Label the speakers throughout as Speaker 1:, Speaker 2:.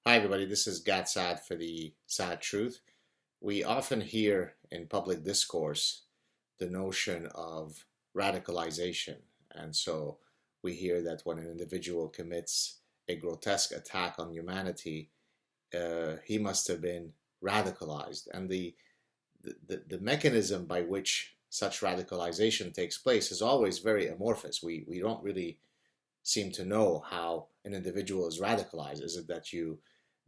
Speaker 1: Hi, everybody. This is Saad for the Saad Truth. We often hear in public discourse the notion of radicalization. And so we hear that when an individual commits a grotesque attack on humanity, he must have been radicalized. And the mechanism by which such radicalization takes place is always very amorphous. We don't really seem to know how an individual is radicalized. Is it that you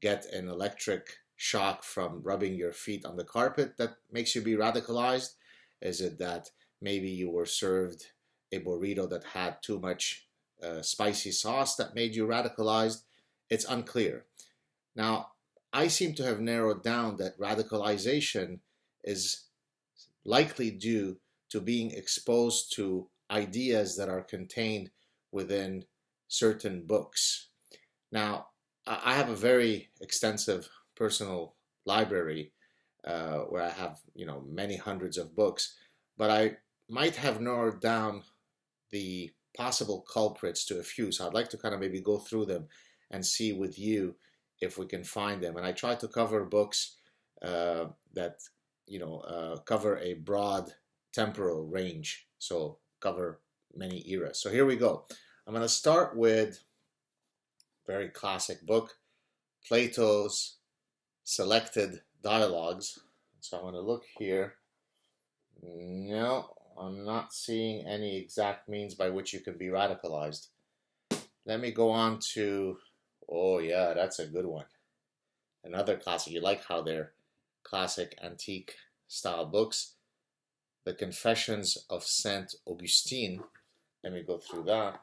Speaker 1: get an electric shock from rubbing your feet on the carpet that makes you be radicalized? Is it that maybe you were served a burrito that had too much spicy sauce that made you radicalized? It's unclear. Now, I seem to have narrowed down that radicalization is likely due to being exposed to ideas that are contained within certain books. Now, I have a very extensive personal library where I have, many hundreds of books, but I might have narrowed down the possible culprits to a few. So I'd like to kind of maybe go through them and see with you if we can find them. And I try to cover books that, cover a broad temporal range, so cover many eras. So here we go. I'm going to start with a very classic book, Plato's Selected Dialogues. So I'm going to look here. No, I'm not seeing any exact means by which you can be radicalized. Let me go on to, oh yeah, that's a good one. Another classic. You like how they're classic antique style books. The Confessions of St Augustine. Let me go through that.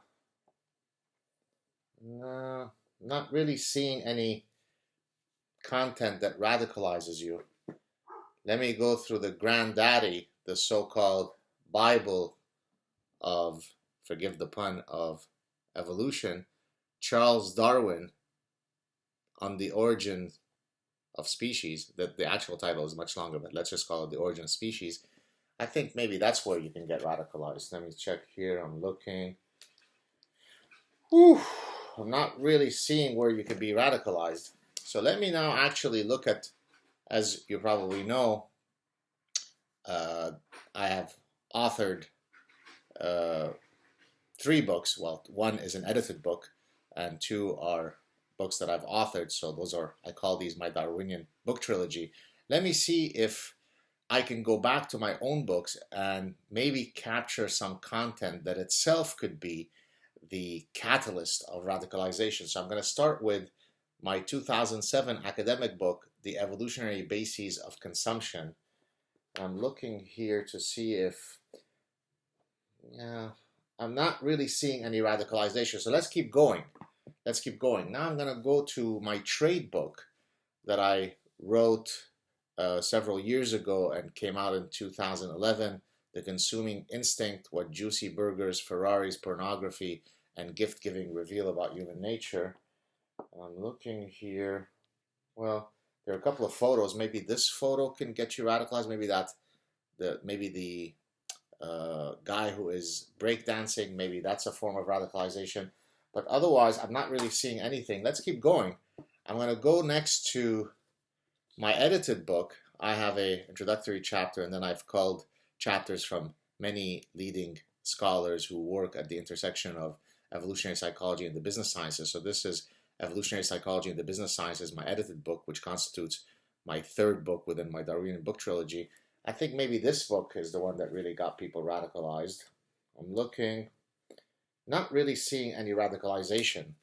Speaker 1: No, not really seeing any content that radicalizes you. Let me go through the granddaddy, the so-called Bible of, forgive the pun, of evolution, Charles Darwin, on the origin of species. That the actual title is much longer, but let's just call it The Origin of Species. I think maybe that's where you can get radicalized. Let me check here. I'm looking. Whew, I'm not really seeing where you could be radicalized. So let me now actually look at, as you probably know, I have authored 3 books. Well, one is an edited book, and 2 are books that I've authored. So those are, I call these my Darwinian book trilogy. Let me see if I can go back to my own books and maybe capture some content that itself could be the catalyst of radicalization. So I'm going to start with my 2007 academic book, The Evolutionary Bases of Consumption. I'm looking here to see if, yeah, I'm not really seeing any radicalization. So let's keep going. Let's keep going. Now I'm going to go to my trade book that I wrote several years ago and came out in 2011, The Consuming Instinct, What Juicy Burgers, Ferraris, Pornography, and Gift-Giving Reveal About Human Nature. I'm looking here. Well, there are a couple of photos. Maybe this photo can get you radicalized. Maybe the guy who is breakdancing, maybe that's a form of radicalization. But otherwise, I'm not really seeing anything. Let's keep going. I'm going to go next to my edited book. I have an introductory chapter, and then I've culled chapters from many leading scholars who work at the intersection of evolutionary psychology and the business sciences. So this is Evolutionary Psychology and the Business Sciences, my edited book, which constitutes my 3rd book within my Darwinian book trilogy. I think maybe this book is the one that really got people radicalized. I'm looking, not really seeing any radicalization.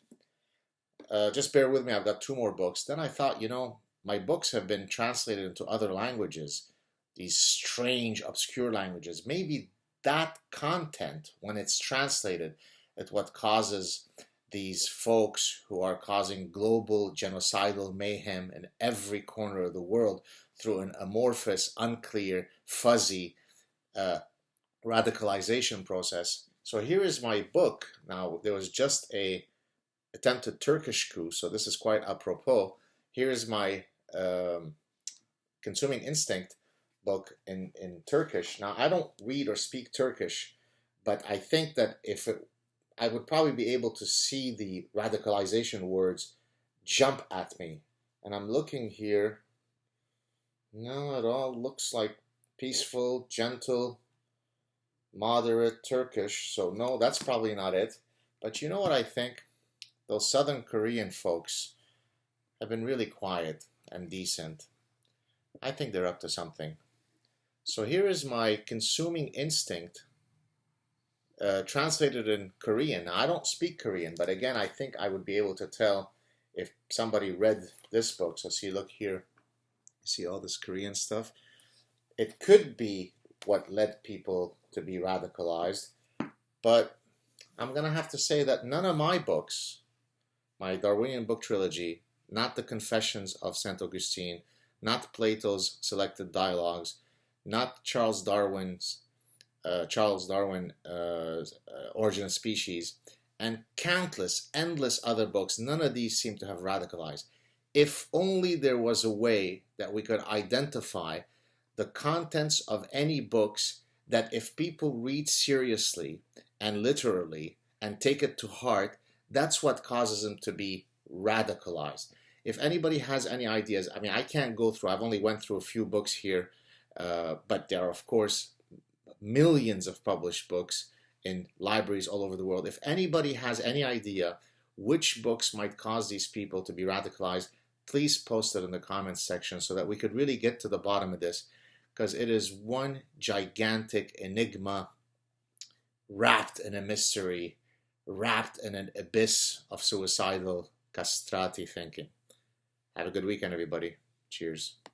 Speaker 1: Just bear with me, I've got 2 more books. Then I thought, my books have been translated into other languages, these strange, obscure languages. Maybe that content, when it's translated, is what causes these folks who are causing global genocidal mayhem in every corner of the world through an amorphous, unclear, fuzzy radicalization process. So here is my book. Now, there was just a attempted Turkish coup, so this is quite apropos. Here is my Consuming Instinct book in Turkish. Now, I don't read or speak Turkish, but I think that I would probably be able to see the radicalization words jump at me. And I'm looking here. No, it all looks like peaceful, gentle, moderate Turkish. So no, that's probably not it. But you know what I think? Those Southern Korean folks have been really quiet and decent. I think they're up to something. So here is my consuming instinct translated in Korean. Now, I don't speak Korean, but again, I think I would be able to tell if somebody read this book. So see, look here. See all this Korean stuff? It could be what led people to be radicalized, but I'm going to have to say that none of my books, my Darwinian book trilogy, not the Confessions of St Augustine, not Plato's Selected Dialogues, not Charles Darwin's Origin of Species, and countless, endless other books, none of these seem to have radicalized. If only there was a way that we could identify the contents of any books that if people read seriously and literally and take it to heart, that's what causes them to be radicalized. If anybody has any ideas, I mean, I can't go through, I've only went through a few books here, but there are, of course, millions of published books in libraries all over the world. If anybody has any idea which books might cause these people to be radicalized, please post it in the comments section so that we could really get to the bottom of this, because it is one gigantic enigma wrapped in a mystery, wrapped in an abyss of suicidal castrati thinking. Have a good weekend, everybody. Cheers.